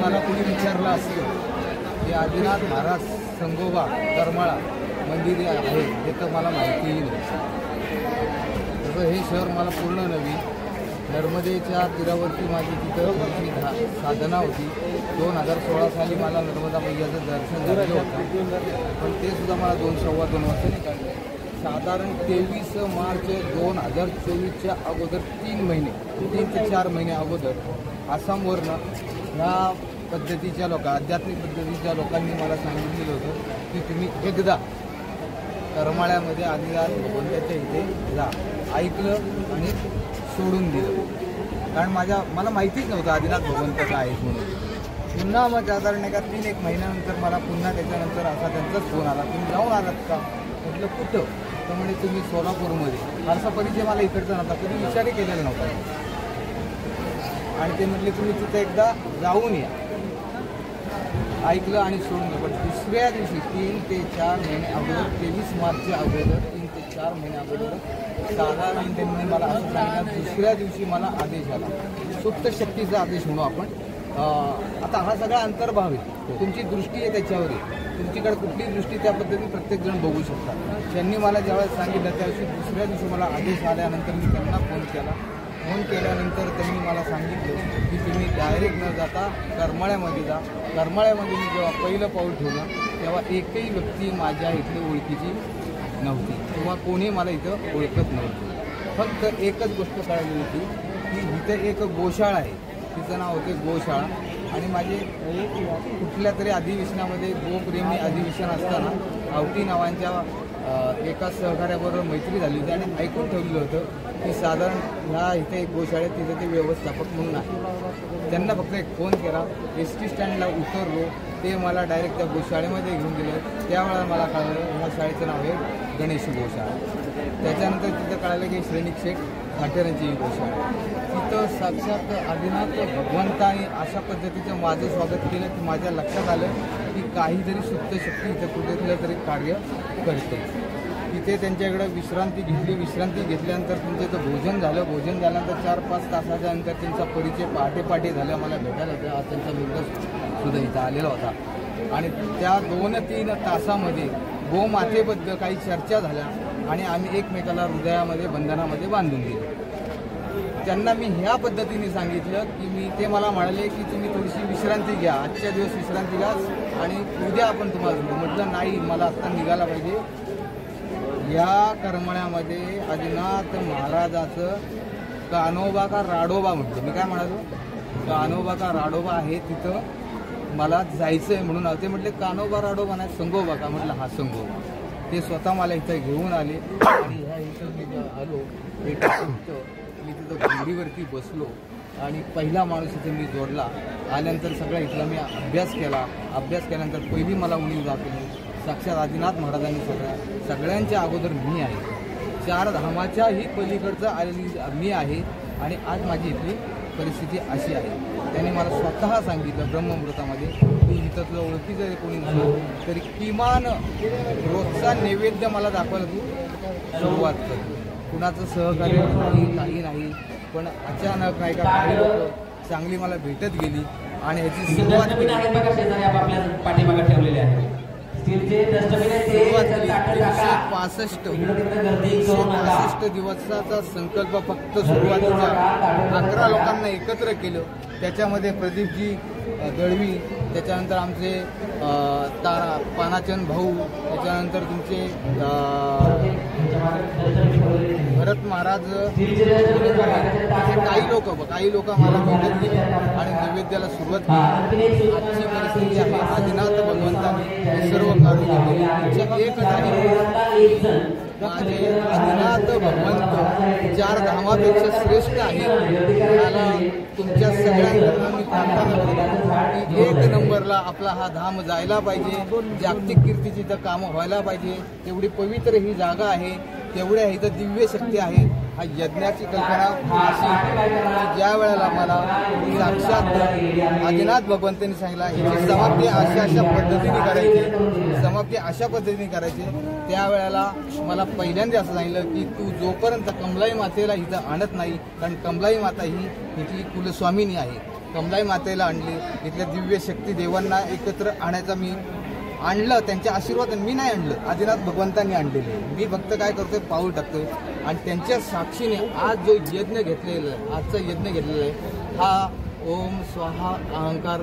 मला कोणी विचारलं असतं की आदिनाथ महाराज संगोबा करमाळा मंदिर आहे हे तर मला माहितीही नाही. तसं हे शहर मला पूर्ण नवीन. नर्मदेच्या तीरावरती माझी तिथं साधना होती. 2016 साली मला नर्मदा मैयाचं दर्शन झालं होतं, पण ते सुद्धा मला 2-2.25 वर्षांनी काढलं. साधारण 23 मार्च 2024च्या अगोदर 3 ते 4 महिने अगोदर आसामवरनं ह्या पद्धतीच्या आध्यात्मिक पद्धतीच्या लोकांनी मला सांगितलेलं होतं की तुम्ही एकदा करमाळ्यामध्ये आदिनाथ भगवंताच्या इथे जा. ऐकलं आणि सोडून दिलं, कारण मला माहितीच नव्हतं आदिनाथ भगवंताचं आहे म्हणून. पुन्हा मग साधारण एका 3-1 महिन्यानंतर मला पुन्हा त्याच्यानंतर असा त्यांचाच फोन आला, तुम्ही जाऊन आलात का? म्हटलं कुठं? तर म्हणजे तुम्ही सोलापूरमध्ये. फारसा परिचय मला इकडचा नव्हता, कधी विचारही केलेला नव्हता. आणि ते म्हटले तुम्ही तिथं एकदा जाऊन या. ऐकलं आणि सोडून दिलं. पण दुसऱ्या दिवशी 3 ते 4 महिने अगोदर 23 मार्चच्या अगोदर 3 ते 4 महिने अगोदर साधारण त्यांनी मला असं सांगितलं. दुसऱ्या दिवशी मला आदेश आला, सुप्त शक्तीचा आदेश म्हणू आपण. आता हा सगळा अंतर्भाव आहे, तुमची दृष्टी आहे त्याच्यावर आहे. तुमच्याकडे कुठली दृष्टी त्या पद्धतीने प्रत्येकजण बघू शकतात. त्यांनी मला ज्यावेळेस सांगितलं त्याविषयी दुसऱ्या दिवशी मला आदेश आल्यानंतर मी त्यांना फोन केला. फोन केल्यानंतर त्यांनी मला सांगितलं की तुम्ही डायरेक्ट न जाता करमाळ्यामध्ये जा. करमाळ्यामध्ये मी जेव्हा पहिलं पाऊल ठेवलं तेव्हा एकही व्यक्ती माझ्या इथली ओळखीची नव्हती किंवा कोणी मला इथं ओळखत नव्हतं. फक्त एकच गोष्ट कळली होती की इथं एक गोशाळा आहे, तिचं नाव होते गोशाळा. आणि माझे कुठल्या तरी अधिवेशनामध्ये गोप्रेमी अधिवेशन असताना आवटी नावांच्या एका सहकार्याबरोबर मैत्री झाली होती आणि ऐकून ठेवलेलं होतं की साधारण ह्या इथे एक गोशाळेत तिथं ते व्यवस्थापक म्हणून आहे. त्यांना फक्त एक फोन केला, एसटी स्टँडला उतरलो, ते मला डायरेक्ट त्या गोशाळेमध्ये घेऊन गेले. त्यावेळेला मला कळलं ह्या शाळेचं नाव आहे गणेश गोशाळा. त्याच्यानंतर तिथं कळालं की श्रेणिक शेठ खाटेरांची ही गोशाळा. तिथं साक्षात आदिनाथ भगवंताने अशा पद्धतीचं माझं स्वागत केलं की माझ्या लक्षात आलं की काहीतरी सुप्त शक्ती इथं कुठेतलं तरी कार्य करते. तिथे त्यांच्याकडं विश्रांती घेतली. विश्रांती घेतल्यानंतर त्यांचं इथं भोजन झालं. भोजन झाल्यानंतर 4-5 तासाच्या नंतर त्यांचा परिचय पहाटे झाला. मला भेटायला होतं. आज त्यांचा मुलगा सुद्धा इथं आलेला होता. आणि त्या 2-3 तासामध्ये गोमातेबद्दल काही चर्चा झाल्या आणि आम्ही एकमेकाला हृदयामध्ये बंधनामध्ये बांधून दिले. त्यांना मी ह्या पद्धतीने सांगितलं की ते मला म्हणाले की तुम्ही थोडीशी विश्रांती घ्या, आजच्या दिवस विश्रांती घ्या आणि उद्या आपण तुम्हाला भेटू. म्हटलं नाही, मला आत्ता निघायला पाहिजे. या करमाळ्यामध्ये आदिनाथ महाराजाचं कान्होबा का राडोबा म्हटलं. मी काय म्हणालो, कान्होबा का राडोबा आहे, तिथं मला जायचं आहे म्हणून. ते म्हटले कान्होबा राडोबा नाही, संगोबा का? म्हटलं हा संगोबा. ते स्वतः मला इथं घेऊन आले आणि ह्या इथं मी आलो. मी तिथं घोडीवरती बसलो आणि पहिला माणूस इथं मी जोडला. आल्यानंतर सगळा इथला मी अभ्यास केला. अभ्यास केल्यानंतर पहिली मला उणीव दाखवली साक्षात आदिनाथ महाराजांनी सगळ्यांच्या अगोदर मी आहे. 4 धामाच्याही पलीकडचं आलेली मी आहे. आणि आज माझी इथली परिस्थिती अशी आहे. त्यांनी मला स्वतः सांगितलं ब्रह्ममृतामध्ये की इथं तुला ओळखीचं आहे कोणी नसलं तरी किमान रोजचा नैवेद्य मला दाखवायला तू सुरुवात कर. कुणाचं सहकार्य काही नाही, पण अचानक नाही का काही लोक चांगली मला भेटत गेली आणि ह्याची सुरुवात केली. 365 दिवसाचा संकल्प फक्त सुरुवातीचा 11 लोकांना एकत्र केलं. त्याच्यामध्ये प्रदीपजी दळवी, त्याच्यानंतर आमचे पानाचंद भाऊ, त्याच्यानंतर तुमचे भरत महाराज, काही लोक मला भेटत गेले आणि नैवेद्याला सुरुवात केली. आजची परिस्थिती आहे आदिनाथ भगवंताने सर्व कार्य एक माझे आदिनाथ भगवंत 4 धामापेक्षा श्रेष्ठ आहे. त्याला तुमच्या सगळ्यांकडून मी प्रार्थना करतो की 1 नंबरला आपला हा धाम जायला पाहिजे. जागतिक कीर्तीची इथं कामं व्हायला पाहिजे. तेवढी पवित्र ही जागा आहे, तेवढ्या इथं दिव्य शक्ती आहे. हा यज्ञाची कल्पना अशी ज्या वेळेला मला साक्षात आदिनाथ भगवंतांनी सांगितलं ह्याची समाप्ती अशा पद्धतीने करायची, त्यावेळेला मला पहिल्यांदा असं सांगितलं की तू जोपर्यंत कमलाई मातेला इथं आणत नाही, कारण कमलाई माता ही इथली कुलस्वामिनी आहे, कमलाई मातेला आणली, इथल्या दिव्य शक्ती देवांना एकत्र आणायचा मी आणलं, त्यांच्या आशीर्वाद मी नाही आणलं, आदिनाथ भगवंतांनी आणलेले. मी फक्त काय करतोय, पाऊल टाकतोय. आणि त्यांच्या साक्षीने आज जो यज्ञ घेतलेला आहे, आजचा यज्ञ घेतलेला आहे, हा ओम स्वाहा अहंकार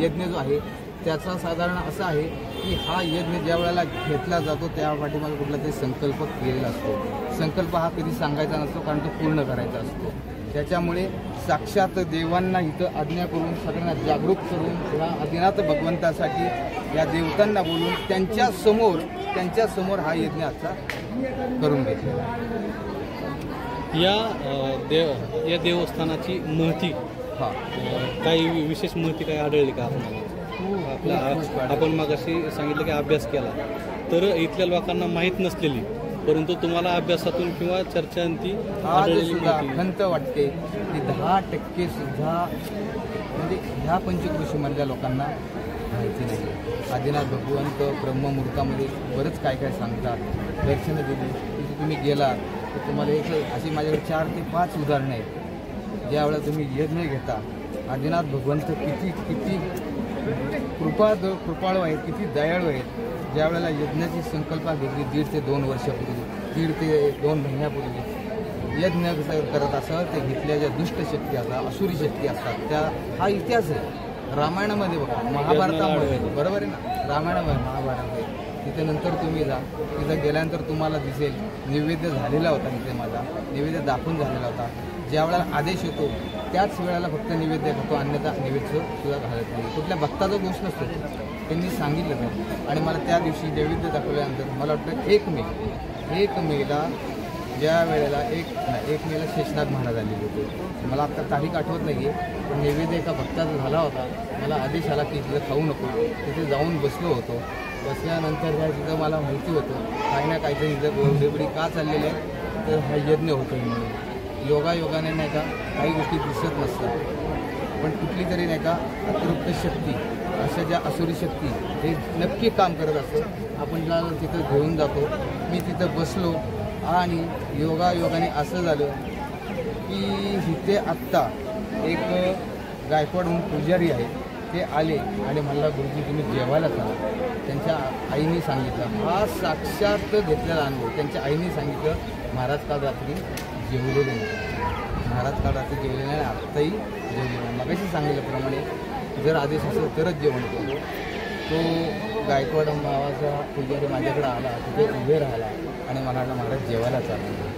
यज्ञ जो आहे त्याचा साधारण असं आहे की हा यज्ञ ज्या वेळेला घेतला जातो त्या पाठीमागे कुठला तरी संकल्प केलेला असतो. संकल्प हा कधी सांगायचा नसतो, कारण तो पूर्ण करायचा असतो. त्याच्यामुळे साक्षात देवांना इथं आज्ञा करून सगळ्यांना जागरूक करून या आदिनाथ भगवंतासाठी या देवतांना बोलून त्यांच्या समोर हा यज्ञ आजचा करून घेतलेला. या देवस्थानाची महती काही विशेष महती काय आढळली का आपल्याला? आपण मगाशी सांगितलं की अभ्यास केला, तर इथल्या लोकांना माहीत नसलेली परंतु तुम्हाला अभ्यासातून किंवा चर्चांती सुद्धा खंत वाटते की 10% सुद्धा म्हणजे ह्या पंचकृषीमधल्या लोकांना माहिती नाही. आदिनाथ भगवंत ब्रह्ममुहूर्तामध्ये बरंच काय काय सांगतात. दर्शनं दिली तिथे तुम्ही गेला तर तुम्हाला एक अशी माझ्याकडे 4 ते 5 उदाहरणं आहेत. ज्यावेळेला तुम्ही यज्ञ घेता, आदिनाथ भगवंत किती कृपाळू आहेत, किती दयाळू आहेत. ज्या वेळेला यज्ञाची संकल्पना घेतली 1.5 ते 2 वर्षापूर्वी, 1.5 ते 2 महिन्यापूर्वी यज्ञ करत असं ते घेतल्या ज्या दुष्ट शक्ती असतात, असुरी शक्ती असतात, त्या हा इतिहास आहे. रामायणामध्ये बघा, महाभारतामध्ये बरोबर आहे ना, रामायणामध्ये महाभारतामध्ये तिथे नंतर तुम्ही जा, तिथं गेल्यानंतर तुम्हाला दिसेल नैवेद्य झालेला होता. तिथे माझा नैवेद्य दाखवून झालेला होता. ज्या वेळेला आदेश होतो त्याच वेळेला फक्त नैवेद्य घालतो, अन्यथा नैवेद्य सुद्धा घालत नाही. कुठल्या भक्ताचा दोष नसतो, त्यांनी सांगितलं नाही. आणि मला त्या दिवशी नैवेद्य दाखवल्यानंतर मला वाटतं 1 मेला ज्या वेळेला 1 मेला शेषनाग महाराज आलेले होते. मला आत्ता तारीख आठवत नाही आहे, पण नैवेद्य एका भक्ताचा झाला होता. मला आदेश आला की तिथं खाऊ नको. तिथे जाऊन बसलो होतो. बसल्यानंतर त्या तिथं मला माहिती होतं काही ना काहीतरी इथं गडबडी का चाललेली आहे, तर हा यज्ञ होतो म्हणून. योगाने नाही का काही गोष्टी दिसत नसतात, पण कुठली तरी नाही का अतृप्त शक्ती, अशा ज्या असुरी शक्ती हे नक्की काम करत असतं. आपण ज्या तिथं घेऊन जातो. मी तिथं बसलो आणि योगाने असं झालं की इथे आत्ता एक गायकवाड म्हणून पुजारी आहे, ते आले आणि म्हणला गुरुजी तुम्ही जेवायला चला. त्यांच्या आईने सांगितलं, हा साक्षात घेतलेला अनुभव. त्यांच्या आईने सांगितलं महाराज काल रात्री जेवलेले नाही, महाराज काल रात्री जेवलेले नाही, आत्ताही जेवले नाही. मगाशी सांगितल्याप्रमाणे जर आदेश असेल तरच जेवण करू. तो गायकवाड नावाचा पुजारी माझ्याकडे आला, तिथे उभे राहिला आणि मला महाराज जेवायला चालला.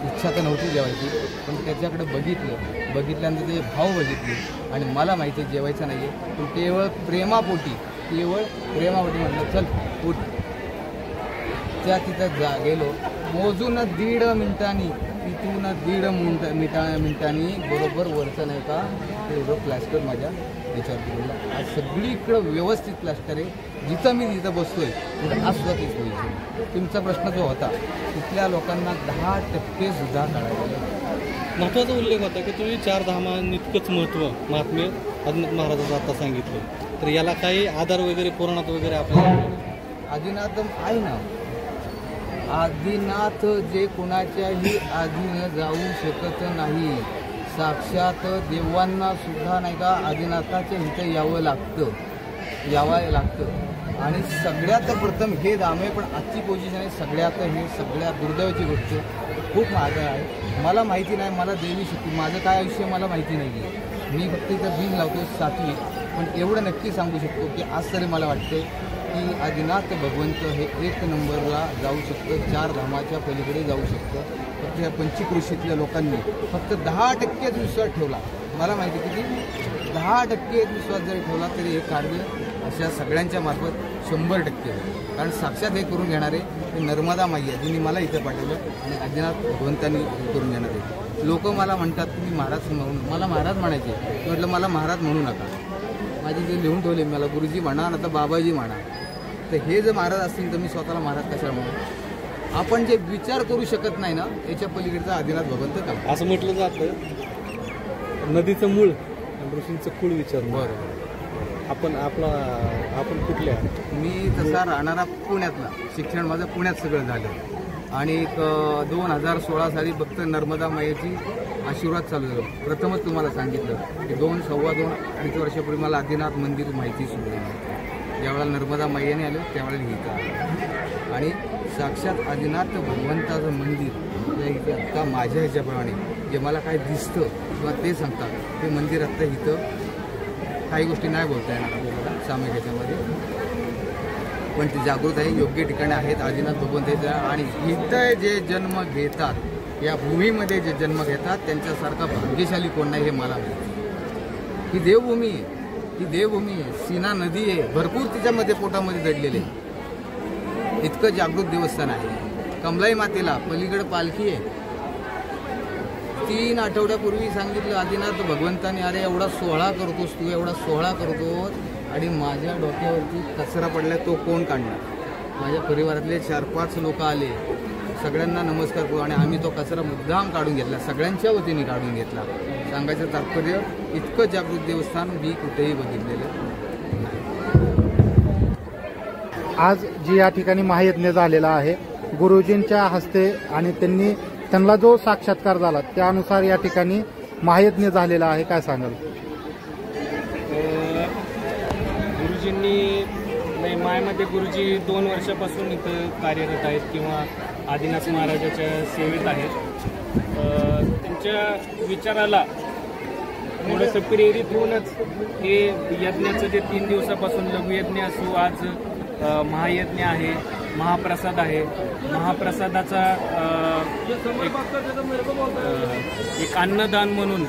इच्छा तर नव्हती जेवायची, पण त्याच्याकडे बघितल्यानंतर ते भाव बघितले आणि मला माहिती आहे जेवायचं नाही आहे, पण केवळ प्रेमापोटी म्हटलं चल उठ. त्या तिथं गेलो. मोजून 1.5 मिनिटांनी तिथून 1.5 मिनिटांनी बरोबर वरचं नाही का एवढं प्लॅस्टर माझ्या याच्यावर दिलेलं. आज सगळीकडं व्यवस्थित प्लॅस्टर आहे. जिथं मी तिथं बसतोय तिथं आज सुद्धा तीच होईल. तुमचा प्रश्न जो होता तिथल्या लोकांना 10% सुद्धा कळायला. महत्त्वाचा उल्लेख होता की तुम्ही 4 धामांइतकंच महत्त्व महात्म्य आदिनाथ महाराजांचं आता सांगितलं, तर याला काही आधार वगैरे पुराणात वगैरे आपल्याला? आदिनाथ आहे ना, आदिनाथ जे कोणाच्याही आधीनं जाऊ शकत नाही. साक्षात देवांना सुद्धा नाही का आदिनाथाच्या इथं यावं लागतं. आणि सगळ्यात प्रथम हे धाम आहे, पण आजची पोझिशन आहे सगळ्यात दुर्दैवाची गोष्ट खूप महाग आहे. मला माहिती नाही, मला देवी शक्ती माझं काय आयुष्य मला माहिती नाही आहे. मी फक्त इथं बीज लावतो 7वी, पण एवढं नक्की सांगू शकतो की आज तरी मला वाटते की आदिनाथ भगवंत हे 1 नंबरला जाऊ शकतं, 4 धामाच्या पलीकडे जाऊ शकतं. फक्त ह्या पंचकृषीतल्या लोकांनी फक्त 10% विश्वास ठेवला. मला माहिती किती 10% विश्वास जरी ठेवला तरी हे कार्य अशा सगळ्यांच्या मार्फत 100%. कारण साक्षात हे करून घेणारे हे नर्मदा माई आहे, जिने मला इथं पाठवलं आणि आदिनाथ भगवंतांनी करून घेणार आहे. लोक मला म्हणतात तुम्ही महाराज म्हणून, मला महाराज म्हणायचे. म्हटलं मला महाराज म्हणू नका. माझे जे लिहून ठेवले मला गुरुजी म्हणा ना तर बाबाजी म्हणा. तर हे जर महाराज असतील तर मी स्वतःला महाराज कशाला म्हणू? आपण जे विचार करू शकत नाही ना याच्या पलीकडचा आदिनाथ भगवंत का असं म्हटलं जातं. नदीचं मूळ ऋषींचं कुळ विचार. बरोबर. आपण कुठल्या? मी तसा राहणारा पुण्यातला, शिक्षण माझं पुण्यात सगळं झालं. आणि 2016 साली फक्त नर्मदा मायेची आशीर्वाद चालू झालं. प्रथमच तुम्हाला सांगितलं की 2-2.5 वर्षापूर्वी मला आदिनाथ मंदिर माहिती सुरू झाली. ज्यावेळेला नर्मदा मायेने आलं त्यावेळेला इथं आलं आणि साक्षात आदिनाथ भगवंताचं मंदिर या इथे आत्ता माझ्या ह्याच्याप्रमाणे जे मला काय दिसतं किंवा ते सांगतात ते मंदिर आत्ता इथं काही गोष्टी नाही बोलता येणार आपल्याला सामायिक ह्याच्यामध्ये, पण ते जागृत आहे, योग्य ठिकाणी आहेत आदिनाथ भगवंताच्या. आणि इथं जे जन्म घेतात, या भूमीमध्ये जे जन्म घेतात त्यांच्यासारखा भाग्यशाली कोण नाही हे मला माहिती. ही देवभूमी आहे, ही देवभूमी आहे. सीना नदी आहे, भरपूर तिच्यामध्ये पोटामध्ये दडलेले, इतकं जागृत देवस्थान आहे. कमलाई मातेला पलीकडे पालखी आहे. 3 आठवड्यापूर्वी सांगितलं आदिनाथ भगवंताने, अरे एवढा सोहळा करतोस तू, एवढा सोहळा करतोस आणि माझ्या डोक्यावरती कचरा पडलाय तो कोण काढणार. माझ्या परिवारातले 4-5 लोक आले, सगळ्यांना नमस्कार करू आणि आम्ही तो कचरा मुद्दाम काढून घेतला, सगळ्यांच्या वतीने काढून घेतला. सांगायचं तात्पर्य इतकं जागृत देवस्थान मी कुठेही बघितलेलं. आज जी या ठिकाणी महायज्ञ झालेला आहे गुरुजींच्या हस्ते आणि त्यांना जो साक्षात्कार झाला त्यानुसार या ठिकाणी महायज्ञ झालेला आहे, काय सांगाल? गुरुजींनी मायमध्ये गुरुजी 2 वर्षापासून इथं कार्यरत आहेत किंवा आदिनाथ महाराजाच्या सेवेत आहेत. त्यांच्या विचाराला थोडंसं प्रेरित होऊनच हे यज्ञाचं जे 3 दिवसापासून लघुयज्ञ असो, आज महायज्ञ आहे, महाप्रसाद आहे. महाप्रसादाचा एक अन्नदान म्हणून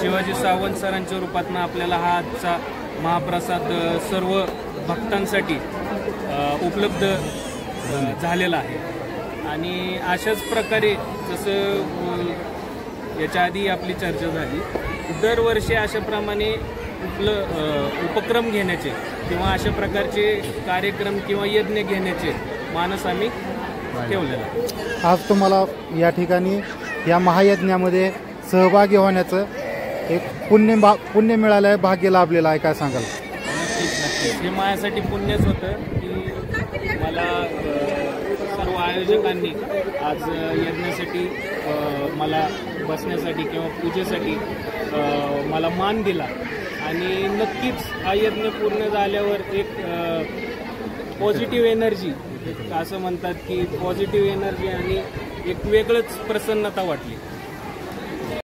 शिवाजी सावंत सरांच्या रूपातनं आपल्याला हा आजचा महाप्रसाद सर्व भक्तांसाठी उपलब्ध झालेला आहे. आणि अशाच प्रकारे जसं याच्या आधी आपली चर्चा झाली, दरवर्षी अशाप्रमाणे उपक्रम घेण्याचे किंवा अशा प्रकारचे कार्यक्रम किंवा यज्ञ घेण्याचे मानस आम्ही ठेवलेला आहे. आज तुम्हाला या ठिकाणी या महायज्ञामध्ये सहभागी होण्याचं एक पुण्य मिळालं आहे, भाग्य लाभलेलं आहे, काय सांगाल? नक्कीच हे माझ्यासाठी पुण्यच होतं की मला सर्व आयोजकांनी आज यज्ञासाठी मला बसण्यासाठी किंवा पूजेसाठी मला मान दिला. आणि नक्कीच हा यज्ञ पूर्ण झाल्यावर एक पॉझिटिव्ह एनर्जी, असं म्हणतात की पॉझिटिव्ह एनर्जी आणि एक वेगळंच प्रसन्नता वाटली.